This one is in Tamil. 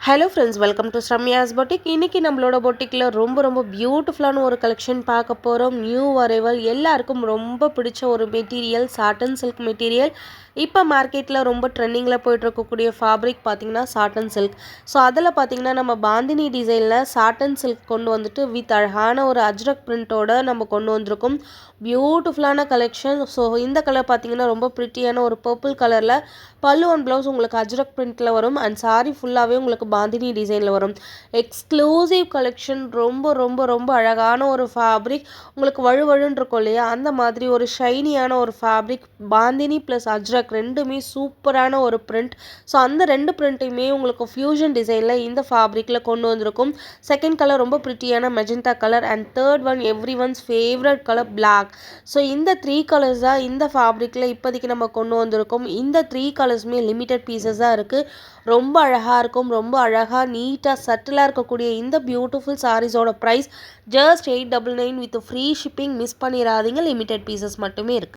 Hello friends, welcome to Sramya's boutique. இன்றைக்கி நம்மளோட பொட்டிக்கில் ரொம்ப பியூட்டிஃபுல்லான ஒரு கலெக்ஷன் பார்க்க போகிறோம். நியூ அரைவல், எல்லாருக்கும் ரொம்ப பிடிச்ச ஒரு மெட்டீரியல், சாட்டன் சில்க் மெட்டீரியல். இப்போ மார்க்கெட்டில் ரொம்ப ட்ரெண்டிங்கில் போய்ட்டுருக்கக்கூடிய ஃபேப்ரிக் பார்த்திங்கன்னா சாட்டன் சில்க். ஸோ அதில் பார்த்திங்கன்னா நம்ம பாந்தினி டிசைனில் சாட்டன் சில்க் கொண்டு வந்துட்டு வித் அழகான ஒரு அஜ்ரக் பிரிண்ட்டோட நம்ம கொண்டு வந்திருக்கோம். பியூட்டிஃபுல்லான கலெக்ஷன். ஸோ இந்த கலர் பார்த்திங்கன்னா ரொம்ப ப்ரிட்டியான ஒரு பர்பிள் கலரில் பல்லு அண்ட் ப்ளவுஸ் உங்களுக்கு அஜ்ரக் பிரிண்ட்டில் வரும். அண்ட் சாரி ஃபுல்லாகவே உங்களுக்கு பாந்தினி டிசைனில் வரும். Exclusive collection. ரொம்ப அழகான ஒரு ஃபேப்ரிக். உங்களுக்கு வழுவழுன்னு இருக்கும் இல்லையா, அந்த மாதிரி ஒரு ஷைனியான ஒரு ஃபேப்ரிக். பாந்தினி ப்ளஸ் அஜ்ரக் ரெண்டுமே சூப்பரான ஒரு பிரிண்ட். ஸோ அந்த ரெண்டு பிரிண்ட்டையுமே உங்களுக்கு ஃபியூஷன் டிசைனில் இந்த ஃபேப்ரிக்கில் கொண்டு வந்திருக்கும். செகண்ட் கலர் ரொம்ப ப்ரிட்டியான magenta colour. And third one every one's favourite colour black. So இந்த 3 கலர்ஸ் தான் இந்த ஃபேப்ரிக்கில் இப்போதைக்கு நம்ம கொண்டு வந்திருக்கோம். இந்த 3 கலர்ஸுமே லிமிட்டட் பீசஸ் தான் இருக்குது. ரொம்ப அழகாக இருக்கும். ரொம்ப அழகாக நீட்டாக சட்டிலாக இருக்கக்கூடிய இந்த பியூட்டிஃபுல் சாரீஸோட price just 899 with free shipping. Miss பண்ணிடாதீங்க. லிமிட்டட் பீசஸ் மட்டுமே இருக்குது.